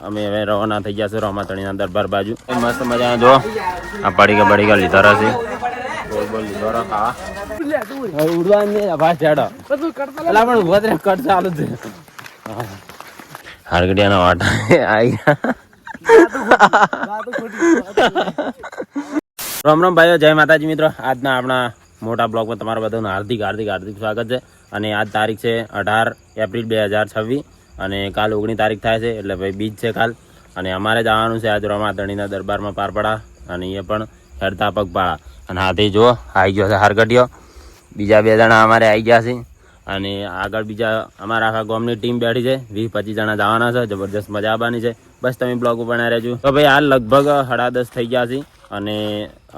અમે હવે રવાના થઈ ગયા છે રમાતણીના દરબાર બાજુ. મસ્ત મજા જો આ પડીકા લીધા રહેશે. બોલ બોલ લીધો રા ખાવા ઉડવા ને ભાઈ ચડો એલા પણ ઉભા રે કટ ચાલુ છે. હારગડિયાના વાટા આવી રામ રામ ભાઈઓ, જય માતાજી મિત્રો. આજના આપણા મોટા બ્લોગમાં તમારા બધાનું હાર્દિક સ્વાગત છે. અને આજ તારીખ છે 18 એપ્રિલ 2026 અને કાલ 19 તારીખ થાય છે, એટલે ભાઈ બીજ છે કાલ. અને અમારે જવાનું છે આજ રમાતણીના દરબારમાં પારપડા, અને એ પણ હેડતા પગપાળા. અને હાથી જો આવી ગયો છે હારગઢિયો. બીજા 2 જણા અમારે આવી ગયા છે, અને આગળ બીજા અમારા આખા ગામની ટીમ બેઠી છે. 20-25 જણા જવાના છે. જબરદસ્ત મજા આવવાની છે. બસ તમે બ્લોગ બનાવી રહેજો. તો ભાઈ હાલ લગભગ 10:30 થઈ ગયા છે, અને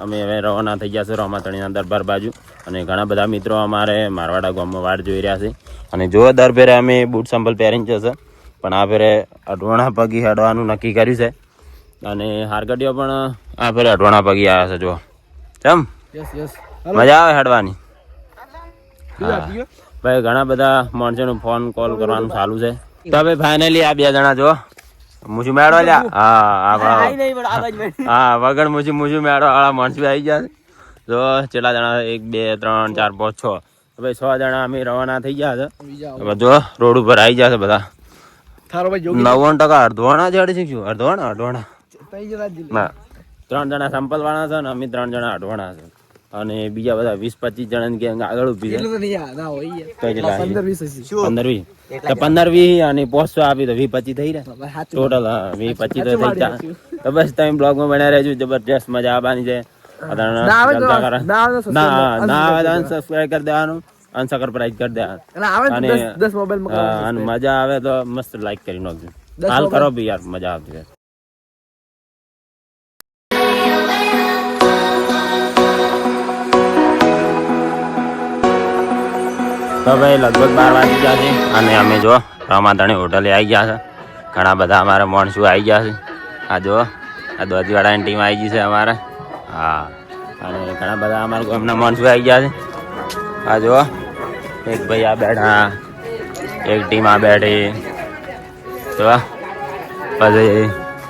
અમે હવે રવાના થઈ ગયા છે રમાતણીના દરબાર બાજુ. અને ઘણા બધા મિત્રો અમારે મારવાડા ગામમાં વાટ જોઈ રહ્યા છે. અને જો દર ફેરે અમે બૂટ સંભલ પહેરીને જશે, પણ આ ફેરે અઢવાણા પગી હેડવાનું નક્કી કર્યું છે. અને હારગઢિયો પણ આ ફેરે અઢવાણા પગી આવ્યા છે. જો ચમ મજા આવે હેડવાની. ભાઈ ઘણા બધા માણસોનું ફોન કોલ કરવાનું ચાલુ છે. તો ભાઈ ફાઇનલી આ 2 જણા જો મુસી મેળવા લ્યા. હા વગર મુસી મેળવા વાળા માણસ આવી ગયા. જો કેટલા જણા 1 2 3 4 5 6 ભાઈ 6 જણા અમે રવાના થઈ ગયા છે. જો રોડ ઉપર આવી ગયા છે બધા. 90% અડધવાણા જડે છે. શું અડધવાણા ના 3 જણા સંપલ વાળા છે, અને અમે 3 જણા અડવાણા છે. અને બીજા બધા 20-25 જણાની ગેંગ આગળ ઉભી છે. 15-20 અને પોસ્ટ આપી તો 20-25 થઈ રહ્યા ટોટલ. 20-25 તો થઈ ગયા. તો બસ તમે બ્લોગમાં બનાવી રહેજો. જબરજસ્ત મજા આવવાની છે. સબસ્ક્રાઈબ કરી દેવાનું, અનસબસ્ક્રાઈબ કરી દેવાનું, અને મજા આવે તો મસ્ત લાઈક કરી નાખજો. હાલ કરો બી યાર, મજા આવતી. તો ભાઈ લગભગ 12 વાગી ગયા છે, અને અમે જો રમાતણી હોટલે આવી ગયા છે. ઘણા બધા અમારા માણસો આવી ગયા છે. આ જો આ દોધીવાળાની ટીમ આવી ગઈ છે અમારે. હા, અને ઘણા બધા અમારા ગામના માણસો આવી ગયા છે. આ જો એક ભાઈ આ બેઠા, એક ટીમ આ બેઠી. જો પછી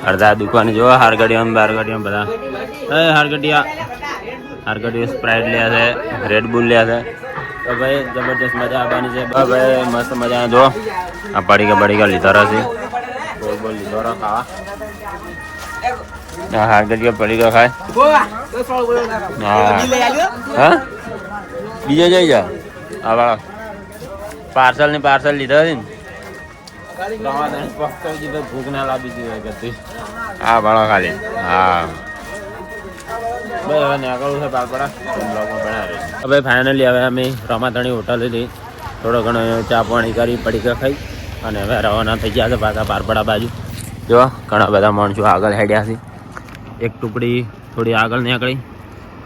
અડધા દુકાન જો હારગઢિયા બધા. હારગઢિયા સ્પ્રાઇટ લે છે, રેડ બુલ લે છે. તો ભાઈ જબરદસ્ત મજા આવવાની છે. ભાઈ મસ્ત મજા. જો આ પડીકા લીધા રહેશે. બોલ લીધો રા ખાવા. હારગઢિયા પડીકા ખાય. હા બીજો જઈ જા. હા પાર્સલ લીધા છે ને. ભૂખ ના લાવી દીધી. હા ભાડો ખાલી. હા હવે ફાઇનલી હવે અમે રમાતણી હોટલેથી થોડો ઘણો ચા પાણી કરી, પડીકા ખાઈ, અને હવે રવાના થઈ ગયા છે પાછા પારપડા બાજુ. જો ઘણા બધા માણસો આગળ હેડ્યા છે. એક ટુકડી થોડી આગળ નીકળી,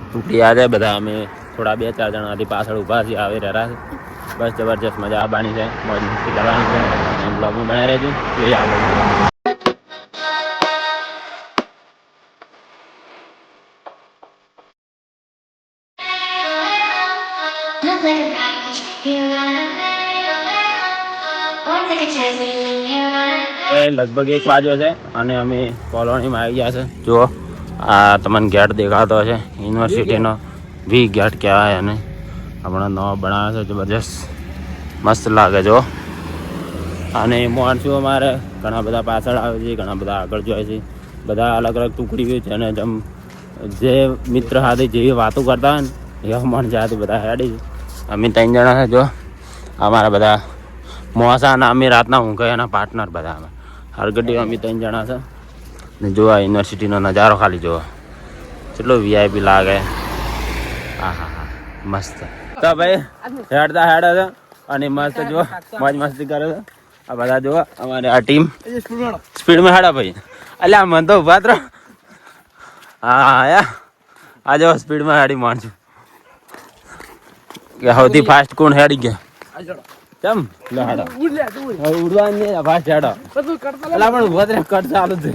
ટુકડી આ જાય. બધા અમે થોડા 2-4 જણાથી પાછળ ઊભા છીએ, આવી રહ્યા છે. બસ જબરજસ્ત મજા આવવાની છે, મોજ મસ્તી કરવાની છે. બ્લોગમાં બનાવી રહેજો. જોઈએ આગળ. લગભગ 1 વાગ્યો છે, અને અમે કોલોનીમાં આવી ગયા છે. જુઓ આ તમને ગેટ દેખાતો હશે, યુનિવર્સિટીનો ગેટ કહેવાય. અને હમણાં નવો બનાવે છે, જબરજસ્ત મસ્ત લાગે. જો અને માણસો અમારે ઘણા બધા પાછળ આવે છે, ઘણા બધા આગળ જાય છે. બધા અલગ અલગ ટુકડી છે, અને જે મિત્ર સાથે જેવી વાતો કરતા હોય ને એવા માણસ સાથે બધા હેડી છે. અમે 3 જણા છે. જો અમારા બધા મોસા અને અમે રાતના ઊંઘે એના પાર્ટનર બધા. અમે હારગઢિયો અમે 3 જણા છે. ને જોવા યુનિવર્સિટીનો નજારો ખાલી જોવા કેટલો VIP લાગે. હા મસ્ત. તો ભાઈ હેડતા છે, અને મસ્ત જો મોજ મસ્તી કરે છે. આ બધા જોવા અમારે આ ટીમ સ્પીડમાં હેડા ભાઈ. અલ્યા મન તો ઉભા રહો. હા આ જો સ્પીડમાં હેડી માણસો. સૌથી ફાસ્ટ કોણ હેડી ગયા? ચમ ઉડવા ને ફાસ્ટ હેડો એલા પણ ઉભા રે કટ ચાલુ છે.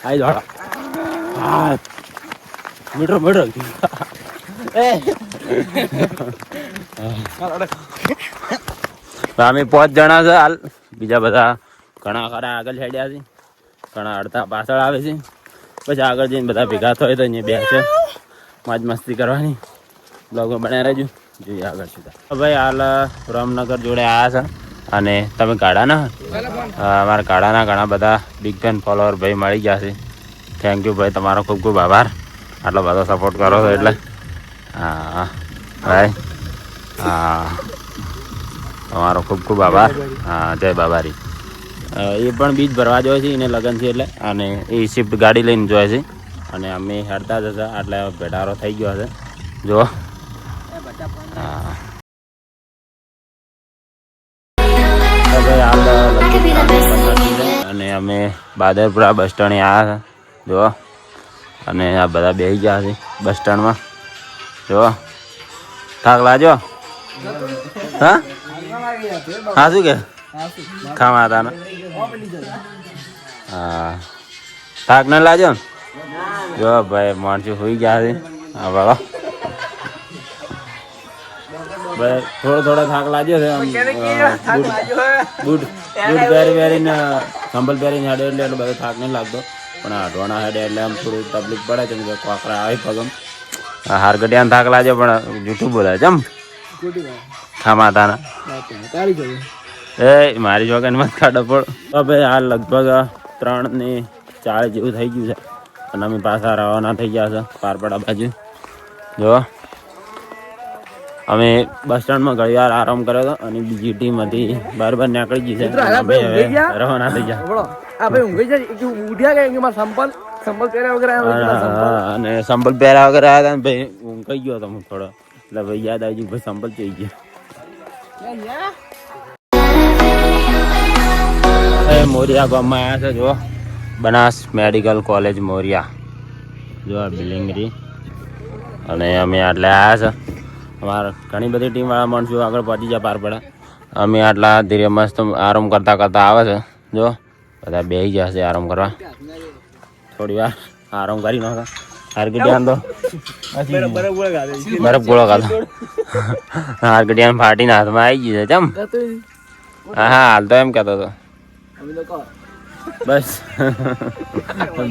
આઈ જોડા હા મીઠો અમે 5 જણા છે હાલ. બીજા બધા ઘણા ખરા આગળ હેડ્યા છે, ઘણા અડધા પાછળ આવે છે. પછી આગળ જઈને બધા ભેગા થાય તો અહીંયા બેસે મોજ મસ્તી કરવાની. બ્લોગમાં બનાવી રહેજો, જોઈએ આગળ સીધા. ભાઈ હાલ રામનગર જોડે આવ્યા છે અને તમે કાઢાના અમારા કાઢાના ઘણા બધા બિગ ફેન ફોલોવર ભાઈ મળી ગયા છે. થેન્ક યુ ભાઈ, તમારો ખૂબ ખૂબ આભાર આટલો બધો સપોર્ટ કરો છો એટલે. હા ભાઈ, હા તમારો ખૂબ ખૂબ આભાર. હા જય બાબારી. એ પણ બીજ ભરવા જોઈએ છે, એને લગન છે એટલે, અને એ શિફ્ટ ગાડી લઈને જોઈએ છે અને અમે હેડતા જ હતા એટલે ભેટારો થઈ ગયો હશે જો. હા ભાઈ હાલ અને અમે બાદરપુરા બસ સ્ટેન્ડે આવ્યા છે જો, અને આ બધા બેસી ગયા છે બસ સ્ટેન્ડમાં જો. થાક લાજો? હા હા શું કે ખાવા હતા ને? હા થાક ના લાજો ને? જો ભાઈ માણસો સુઈ ગયા છે. હા બાબા ભાઈ થોડો થાક લાગ્યો છે. બૂટ પહેરીને સંભલ પહેરીને હેડે એટલે બધો થાક નહીં લાગતો, પણ આ ઢોણા હેડે એટલે આમ થોડું તકલીફ પડે છે. કોકરા આવી પગમ હારગઢિયાને થાક લાગ્યો પણ જૂઠું બોલાય ચમ ખામા તાના એ મારી જોગન મત કાઢો પણ. તો ભાઈ હાલ લગભગ 3:40 જેવું થઈ ગયું છે અને અમે પાછા રવાના થઈ ગયા છે પારપડા બાજુ જો. અમે બસ સ્ટેન્ડમાં ઘણી વાર આરામ કર્યો હતો અને બીજી ટીમ હતી બરાબર નીકળી ગઈ છે, રવાના થઈ ગયા. અને સંભલ પહેર્યા વગર આવ્યા હતા ને ભાઈ ઊંઘાઈ ગયો હતો હું થોડો, એટલે ભાઈ યાદ આવી ગયું ભાઈ સંભલ થઈ ગયા. મોરિયા ગામમાં આવ્યા છે જો, બનાસ મેડિકલ કોલેજ મોરિયા જો બિલિંગરી. અને અમે આટલે આવ્યા છે, અમારે ઘણી બધી ટીમ વાળા માણસો આગળ પહોંચી જાય પારપડા. અમે આટલા ધીરે મસ્ત આરામ કરતા આવે છે જો, બધા બેસી ગયા છે આરામ કરવા. થોડી વાર આરામ કરી નાખો. હારગઢિયાન તો બરફ ગોળો ખાધો. હારગઢિયાન ફાટીને હાથમાં આવી ગઈ છે ચમ. હા હાલ તો એમ કહેતો હતો બસ.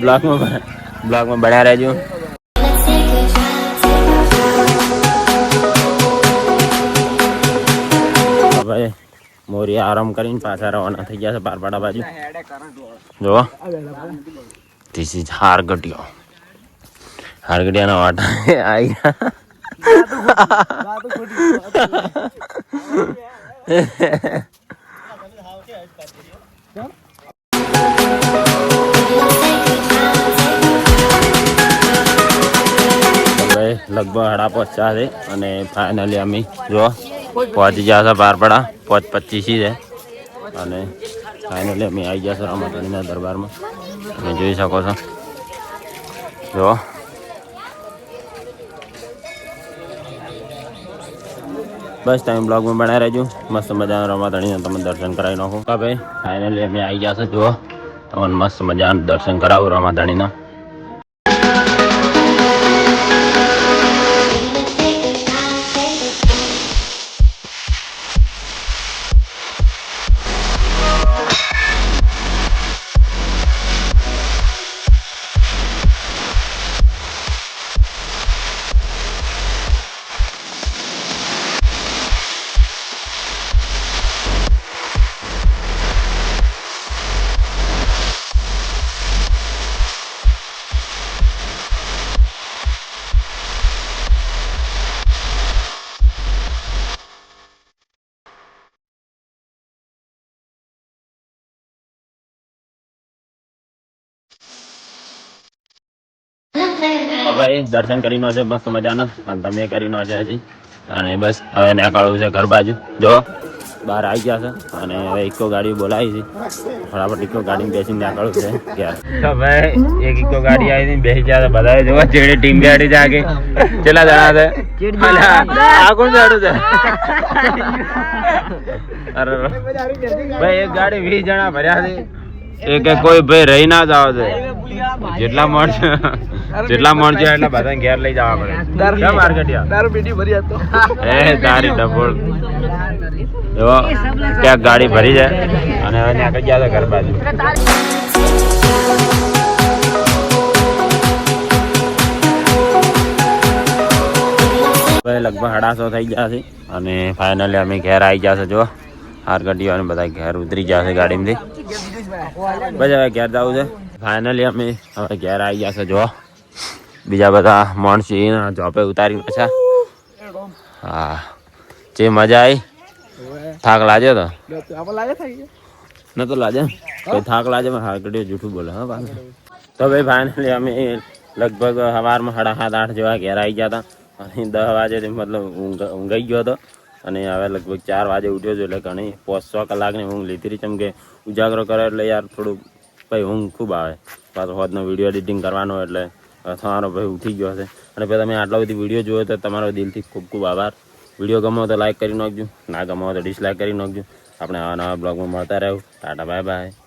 બ્લોગમાં બન્યા રહેજો. ભાઈ મોરિયા આરામ કરીને પાછા રવાના થઈ ગયા છે પારપાડા બાજુ જો. This is હારગઢિયો. હારગઢિયાના વાટા આવી ભાઈ લગભગ 5:30 છે અને ફાઇનલી અમે જો પહોંચી ગયા છે પારપડા. 5:25 છે અને ફાઇનલી અમે આવી ગયા છે રામાધણીના દરબારમાં. તમે જોઈ શકો છો જો. બસ તમે બ્લોગમાં બનાવી રહેજો, મસ્ત મજાના રામાધણીના તમે દર્શન કરાવી નાખો. હા ભાઈ ફાઇનલી અમે આવી ગયા છે જુઓ, તમને મસ્ત મજાના દર્શન કરાવું રામાધણીના. ભાઈ દર્શન કરીને છે મસ્ત મજાના, અને તમે કરીને છે હજી. અને બસ હવે નીકળવું છે ઘર બાજુ જો. બહાર આવી ગયા છે અને હવે ઇકો ગાડી બોલાવી છે, ફટાફટ ઇકો ગાડીમાં બેસીને નીકળવું છે ઘેર. તો ભાઈ એક ઇકો ગાડી આવી હતી, બેસી ગયા બધા જોવા ચેડી ટીમ બેઠી છે આગે. કેટલા જણા છે? આ કોણ જાડું છે? અરે ભાઈ એક ગાડી 20 જણા ભર્યા છે. એક કોઈ ભાઈ રહી ના જાવ છે જેટલા માણસ જેટલા મણ છે એટલા બધા ઘેર લઈ જવા પડે ક્યાં માર્કેટિયા દારૂ પીટી ભરી હતો એ તારી ડબોળ એવો ક્યાંક ગાડી ભરી જાય અને હવે ત્યાં ગયા હતા ઘર બાજુ લગભગ 8:30 થઈ ગયા છે અને ફાઇનલી અમે ઘેર આવી ગયા છે જો હાર ગાડીઓ અને બધા ઘેર ઉતરી ગયા છે ગાડીમાંથી બસ હવે ઘેર જવું છે ફાઇનલી અમે હવે ઘેર આવી ગયા છે જો બીજા બધા માણસી જોપે ઉતારી પાછા હા જે મજા આવી થાક લાગ્યો તો ન તો લાગે કોઈ થાક લાગે હાર ગાડીઓ જૂઠું બોલે હા પાછું તો ભાઈ ફાઇનલી અમે લગભગ સવારમાં 7:30-8 જેવા ઘેર આવી ગયા હતા અને 10 વાગે મતલબ ઊંઘાઈ ગયો હતો અને હવે લગભગ 4 વાગે ઉઠ્યો છું એટલે ઘણી 5-6 કલાકની ઊંઘ લીધી હતી કેમ કે ઉજાગરો કરે એટલે યાર થોડુંક ભાઈ ઊંઘ ખૂબ આવે પાછો હોતનો વિડીયો એડિટિંગ કરવાનો એટલે તમારો ભાઈ ઉઠી ગયો હશે અને પછી તમે આટલા બધી વિડીયો જોયો તો તમારો દિલથી ખૂબ ખૂબ આભાર વિડીયો ગમો તો લાઈક કરી નાખજો ના ગમો તો ડિસલાઈક કરી નાખજો આપણે આવા નવા બ્લોગમાં મળતા રહેવું ટાટા બાય બાય